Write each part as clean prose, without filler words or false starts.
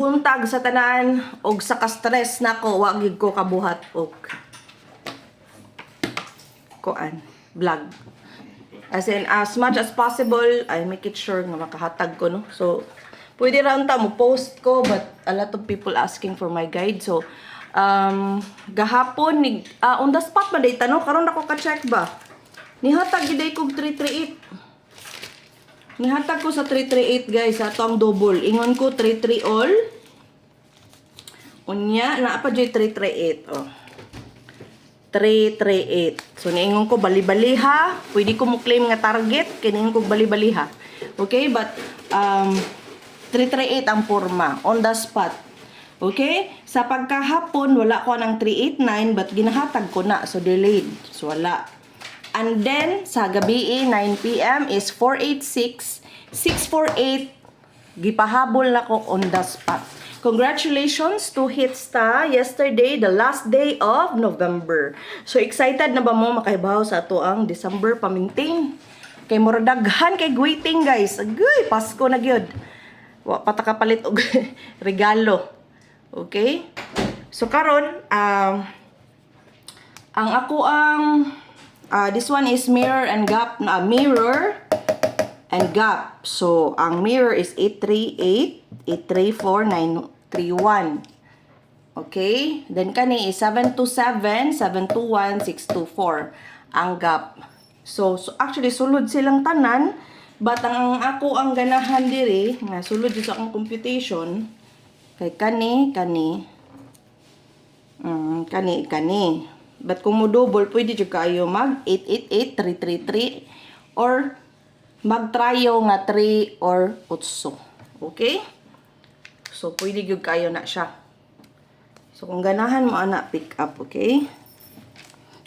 buntag sa tanan og sa ka-stress nako wa gid ko kabuhat og kuan vlog. As in, as much as possible, I make it sure nga makahatag ko, no? So, pwede ra unta mo post ko, but a lot of people asking for my guide. So, gahapon, on the spot ba data, no? Karon ako ka-check ba? Nihatag giday kog 338. Nihatag ko sa 338, guys. Ato ang double. Ingon ko 33 all. Unya, naa pa dyan 338, oh. 338. So, niingon ko bali-bali ha. Pwede ko mo claim nga target. Kiniingon ko bali-bali ha. Okay? But, 338 ang porma. On the spot. Okay? Sa pagkahapon, wala ko ng 389 but ginahatag ko na. So, delayed. So, wala. And then, sa gabi 9 p.m. is 486. 648. Gipahabol na ko on the spot. Congratulations to Hitsta yesterday, the last day of November. So excited na ba mo makahibaw sa ato ang December paminting? Kay moradaghan kay waiting guys. Agoy, Pasko na gyud. Wa pa ta kapalit og regalo. Okay? So karon ang ako ang this one is mirror and gap na mirror and gap. So ang mirror is 838 834-931. Okay? Then kani is 727-721-624 ang gap. So actually sulod silang tanan, but ang ako ang ganahan diri nga sulod sa akong computation kay kani. But kung mo double pwede jud kayo mag 888-333 or mag-tryo nga 3 or 8. Okay? So, pwede gyud kayo na siya. So, kung ganahan mo, ana, pick up, okay?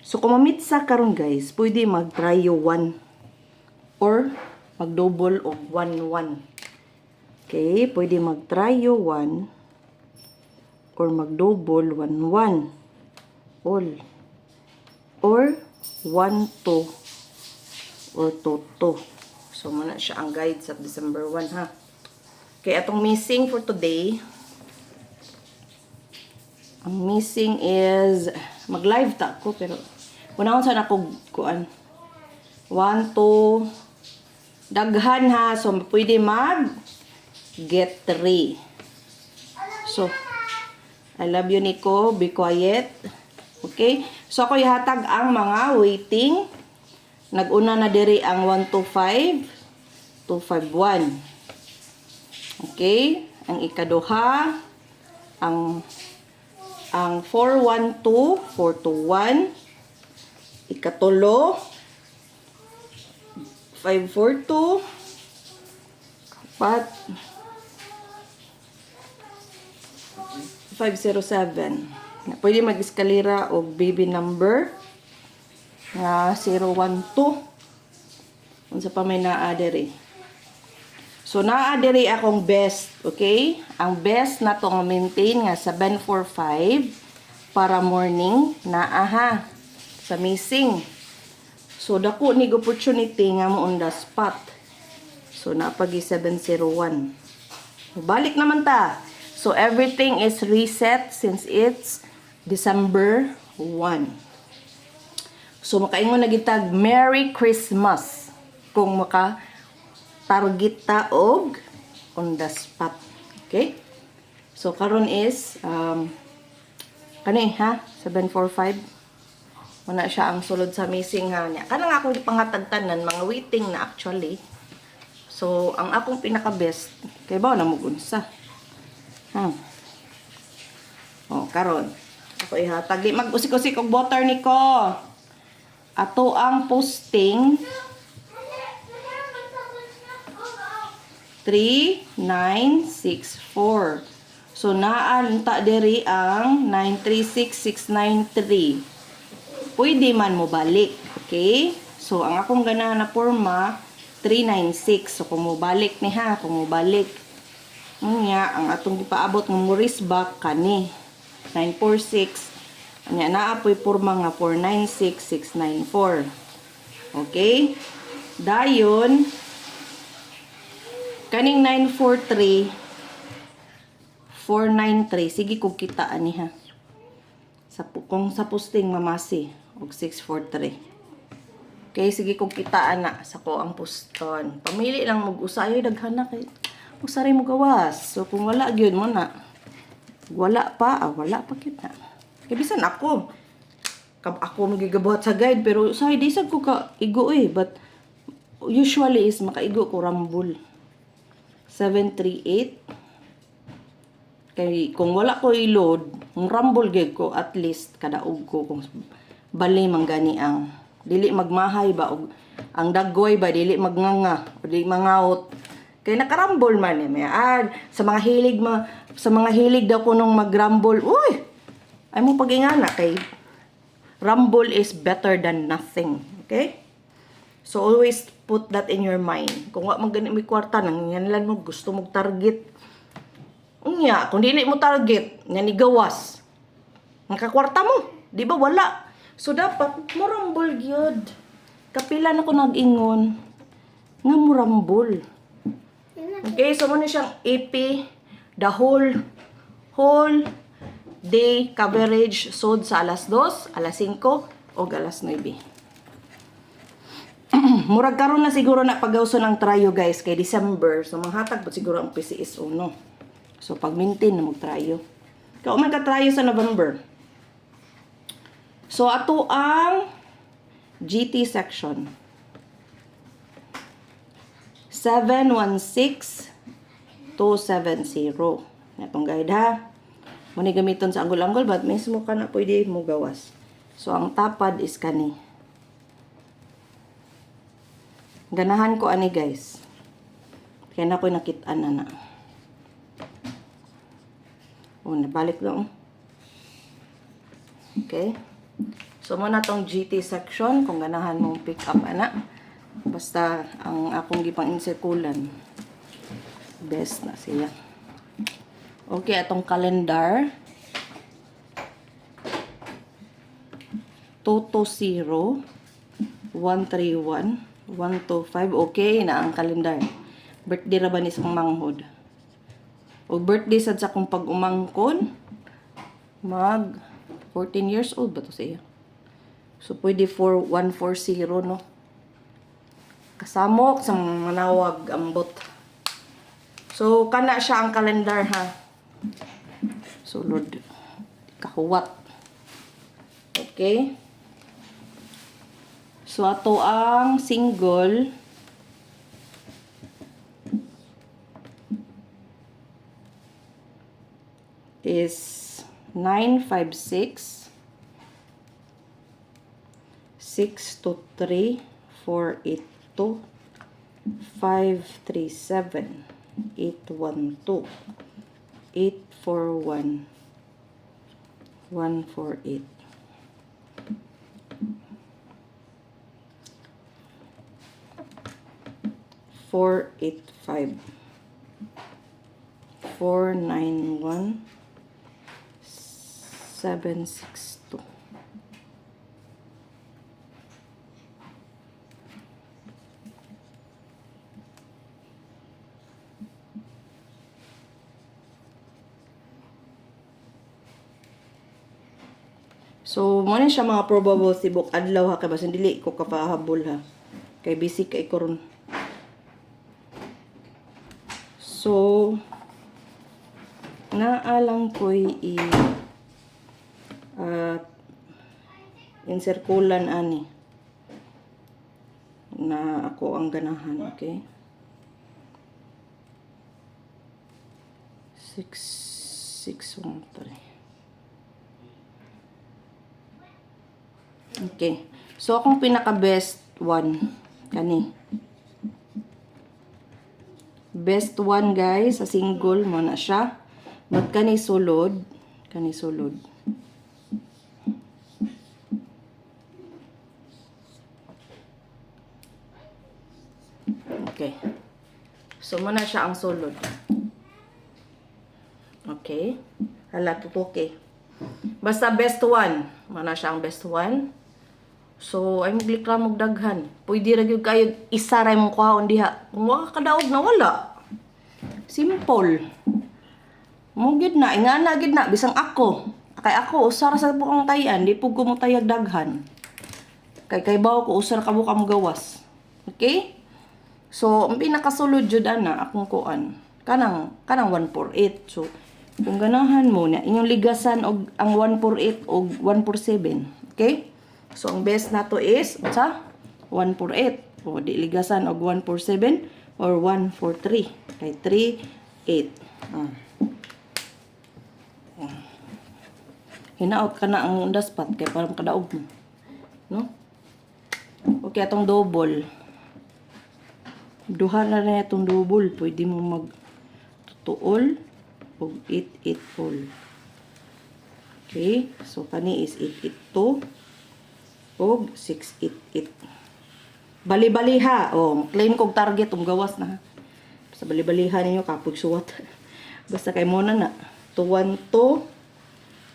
So, kung mamitsa karon guys, pwede mag-tryo 1 or mag-double o 1-1. Okay? Pwede mag-tryo 1 or mag-double 1-1. All. Or 1-2 or 2-2. So, muna siya ang guide sa December 1, ha? Okay, atong missing for today. Ang missing is mag-live ta ko pero unahon sa ako kuan. 1 2 daghan ha, so pwede mag get 3. So I love you Nico, be quiet. Okay? So ako ihatag ang mga waiting. Nag-una na diri ang 125 251. Okay, ang ikaduha ang 412 421, ikatulo 542 507. Pwede mag-eskalera og baby number nga 012 unsa pa may naa diri. So, naa-diri akong best, okay? Ang best na itong maintain nga 745 para morning na aha sa missing. So, dako ni opportunity nga mo on the spot. So, napagi 701. Balik naman ta. So, everything is reset since it's December 1. So, makaingon na gitag Merry Christmas kung target ta og on the spot. Okay? So karon is kani ha 745 wala siya ang sulod sa missing ha niya. Kanang akong gipangatagtanan mga waiting na actually. So ang akong pinaka best kay ba na mo unsa. Ha. Oh, karon ako ihatag mag-usik-usik og butter niko. Ato ang posting 3964. So, naan ta diri ang 936693. Pwede man mo balik. Okay? So, ang akong ganahan na porma, 396. So, kung mo balik ni ha, kung mo balik. Nga, ang atong ipaabot ng Morris back kani. 946. Anya, naapoy porma nga 496694. Okay? Dayon, kaning 943 493. Sige kung kita ani ha. Kung sa posting mamasi og 643. Okay, sige kung kita ana sa ko ang poston. Pamili lang mag usayo daghan na kay usari mo gawas. So kung wala gyud mo na. Wala pa kita. Kay bisan ako magigabuhat sa guide pero say di sad ko ka igo but usually is makaigo ko Rumble 738. Kay kung wala ko i-load, ang Rumble gig ko at least kadaog ko kung bali manggani ang dili magmahay ba og ang daggoy ba dili magnganga o dili mangaot. Kay naka-Rumble man may sa mga hilig daw ko nung mag-Rumble. Uy, ay mo pag-ingana kay Rumble is better than nothing. Okay? So always put that in your mind. Kung wa magani may kwarta nang yanlan mo gusto mong target. Unya, kung dili mo target, nga ni gawas. Nakakwarta mo, di ba wala? So dapat mo Rumble gyud. Kapila na ko nag-ingon nga mo Rumble. Okay, so mo ni siyang AP the whole day coverage sod sa alas 2, alas 5 o alas 9. Murag karon na siguro na pagawson ang trayo guys kay December. So manghatag po siguro ang PCSO no. So pag-maintain na mag-trayo. Kaya man ka-trayo sa November. So ato ang GT section. 716270. Itong guide ha. Muna gamiton sa anggol-anggol but mismo ka na pwede mo gawas. So ang tapad is kani. Ganahan ko ani guys. Kaya na ko nakitaan na. O, nabalik lang. Okay. So, muna tong GT section. Kung ganahan mong pick up, anak. Basta, ang akong gipang insirkulan. Best na siya. Okay, atong calendar. 220, 131, 125. Okay, na ang calendar. Birthday ra ba ni sa manghod? O birthday sad sa kong pag-umangkon, mag 14 years old ba to siya? So, pwede 140, no? Kasamok sa manawag ambot. So, kana siya ang kalendar, ha? Sulod. Kahuwat. Okay? So, ato ang single is 956 623 482 537 812 841 148 485 491 762. So, mo na siya mga probable tibok adlaw ha kay basin dili ko kapahabol ha. Kay busy kay karon. So, naalang ko'y insirkulan ani na ako ang ganahan, okay? 6613. Okay. So, akong pinaka-best one, kani. Best one, guys, sa single mo na siya. But kani sulod. Kani sulod. Okay. So, muna siya ang sulod. Okay. Hala, tutuki. Basta best one. Muna siya ang best one. So, ay maglikra mong daghan. Pwede rin yung kayo isaray mong kuhaon diha. Kung waka kadaog na wala. Simple. Mugid na, ingana gid na bisang ako. Kay ako usara sa bukang tayan, di pug ko mo tayag daghan. Kay bawo ko usara ka bukang gawas. Okay? So, ang pinakasulod jud ana akong kuan. Kanang 148. So, kung ganahan mo na inyong ligasan og ang 148 og 147. Okay? So, ang best nato is unsa? 148. O di ligasan og 147 or 143. Kay 38. Hinaot ka na ang daspat kay parang kadaog mo. No? Okay, atong double. Duha na rin itong double. Pwede mo magtutuol o 8-8 all. Okay, so kani is 8-8-2 o 6-8-8. Bali-bali ha. O, claim kong target ang gawas na ha. Sa bali-balihan ninyo kapag suwat. Basta kay mo na 2-1-2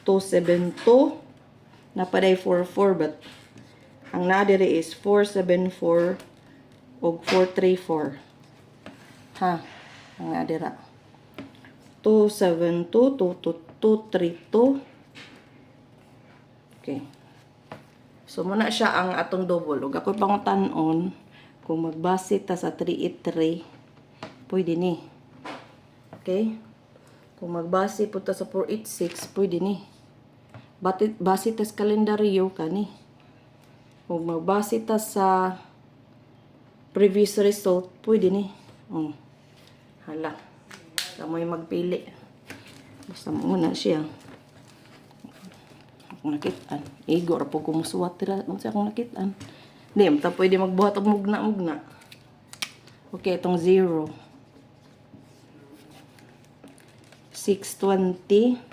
2-7-2 napaday 4-4 but ang nadire is 4-7-4 o 4-3-4 ha ang nadira 2-7-2 2-2-3-2 okay so muna siya ang atong double ug ako pangutan-on kung magbase ta sa 3-8-3 pwede ni okay kung magbase po ta sa 4-8-6 pwede ni base ta sa kalendaryo kani. Kung magbase ta sa previous result, pwede ni. Hala. Kamoy magpili. Basta muna siya. Akong nakitaan. Igor po kumusuwat tira. Unsa akong nakitaan. Hindi, mata pwede magbuhat og mugna-mugna. Okay, itong 0. 620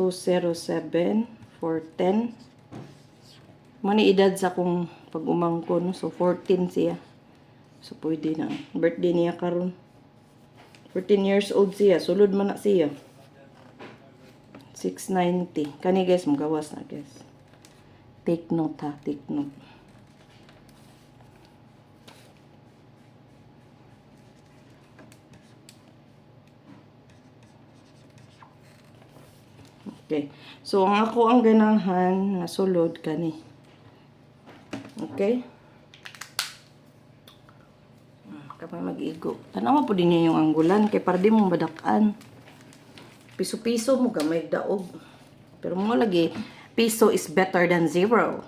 207 410 mani edad sa akong pag-umangkon so 14 siya so pwede na birthday niya karon 14 years old siya sulod man na siya 690 kani guys magawas na guys take note ha take note okay. So, ang ako ang ganahan na sulod kani. Okay? Kapag mag-igo. Tanawa po din niya yung anggulan. Kaya para di mong badakan. Piso-piso mo gamay daog. Pero mo lagi, piso is better than 0.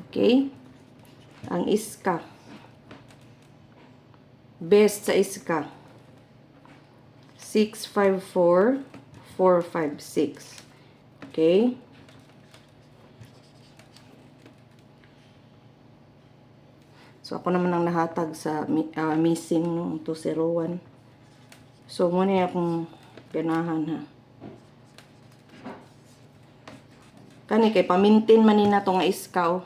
Okay? Ang iska. Best sa iska. 654 456. Okay? So, ako naman ang nahatag sa missing no, 201. So, muna akong ganahan ha. Kani kay pamintin man nina to nga iskaw.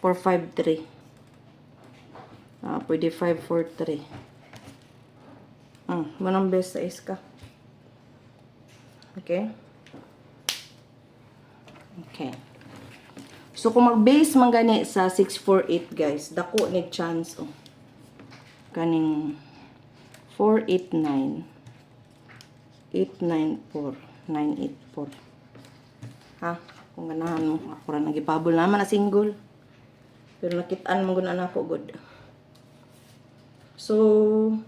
453. Pwede 543. Manang best sa iska. Okay? Okay. So, kung mag-base man gani sa 648, guys, dako ni chance, oh. Kaning 489, 894, 984. Ha? Kung ganahan mo, ako rin nagipabol naman na single. Pero nakitaan mo guna na ako, good. So,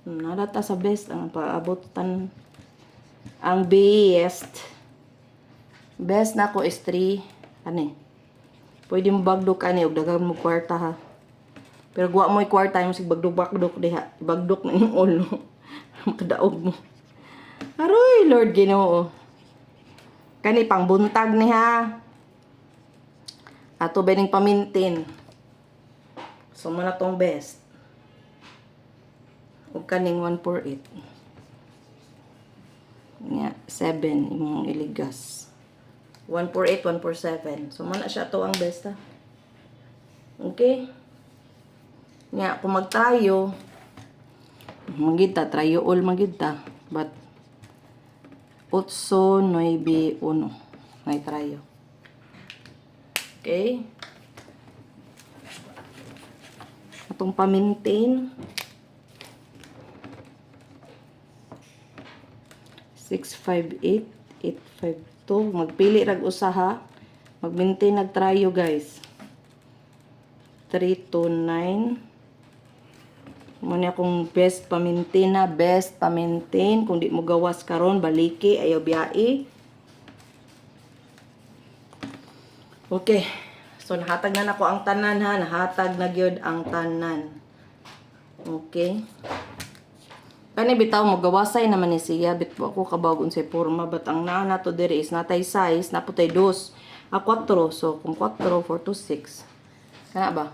nadata sa best, ang paabotan. Ang best na ko is 3 ani. Pwede mo bagdok ani og daghan mo kwarta ha. Pero guwa mo kwarta mo sig bagdok diha. Bagdok na yung ulo. Makadaog mo. Aroy Lord Ginoo. Kani pang buntag ni ha. Ato bening pamintin. So man tong best. Og kaning 148. Nga, 7 imong iligas. 148, 147. So, mana siya to ang best ha. Okay? Nga, kung mag-tryo, magita, tryo all magita. But, 8, 9, 1. May tryo. Okay? Atong pa-maintain. 658, 852. Magpili rag usaha. Mag-maintain nagtrayo guys. 329. Muna akong best pa-maintain na. Best pa-maintain. Kung di mo gawas karon baliki. Ayaw biyai. Okay. So, nahatag na nako ang tanan ha. Nahatag na gyud ang tanan. Okay. Kani bitaw mo gawasay naman ni siya. Bitaw ako kabagon sa forma. But ang naa na to diri is natay size. Naputay 2. 4. So, kung 4, 4 to 6. Kana ba?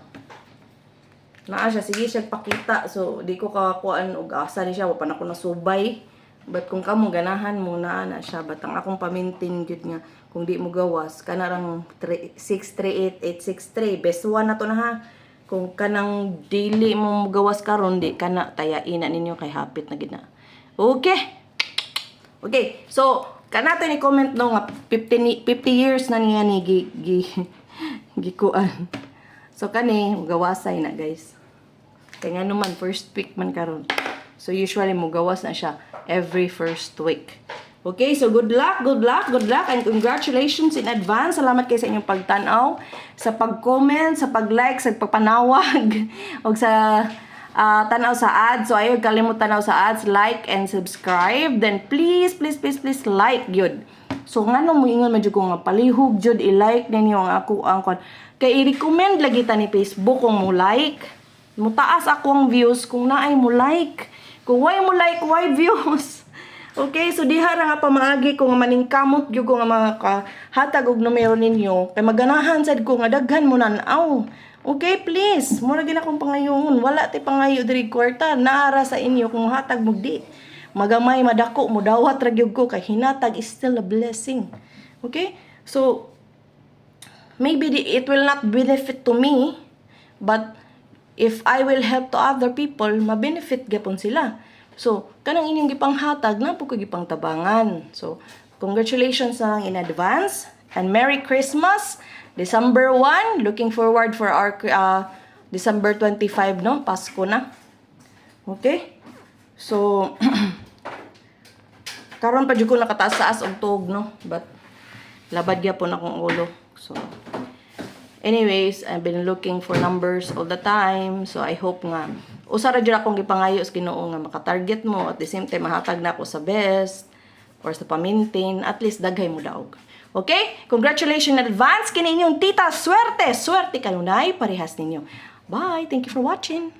Naa siya. Sige siya pakita. So, di ko kakakuan og asa ni siya. Wapan ako nasubay. But kung kamo ganahan mo na siya. But ang akong pamintin gyud nga. Kung di mo gawas. Kanarang 638, 863. Best one na to na ha. Kung kanang dili mo gawas karon di kana tayain na ninyo kay hapit na gina. Okay. Okay. So, kanato ni comment no nga 50 years na niya ni gikuan. So kani gawasay na guys. Kaya nga naman first week man karon. So usually mo gawas na siya every first week. Okay, so good luck, and congratulations in advance. Salamat kayo sa inyong pagtanaw, sa pag-comment, sa pag-like, sa pagpanawag, o sa tanaw sa ads. So, ayaw kalimut tanaw sa ads, like and subscribe. Then, please like yun. So, nga nung moingon medyo ko nga palihog jud i-like ninyo ang ako ang kon. Kay i-recommend lagi ta ni Facebook kung mo like. Mo taas ako ang views kung naay mo like. Kung why mo like, why views? Okay, so diha ra nga pamaagi ko nga maningkamot gyud ko nga mga hatag og numero ninyo kay maganahan sad ko nga daghan mo nan-aw. Okay, please. Mura gina akong pangayoon. Wala ti pangayo diri kwarta. Naara sa inyo kung hatag mo di. Magamay madako mo dawat ra gyud ko kay hinatag is still a blessing. Okay? So maybe it will not benefit to me, but if I will help to other people, ma-benefit gyapon sila. So, kanang inyong gipanghatag na po gipang tabangan. So, congratulations na lang in advance and Merry Christmas. December 1, looking forward for our December 25, no? Pasko na. Okay? So, karon pa jud ko nakataas-taas og tuog, no? But labad gyapon akong ulo. So, anyways, I've been looking for numbers all the time. So, I hope nga usa ra jud akong gipangayo sa Ginoo nga maka-target mo at the same time mahatag na ako sa best or sa pamintain, at least daghay mo daog. Okay? Congratulations in advance kini inyong tita. Swerte kayo nay parehas ninyo. Bye. Thank you for watching.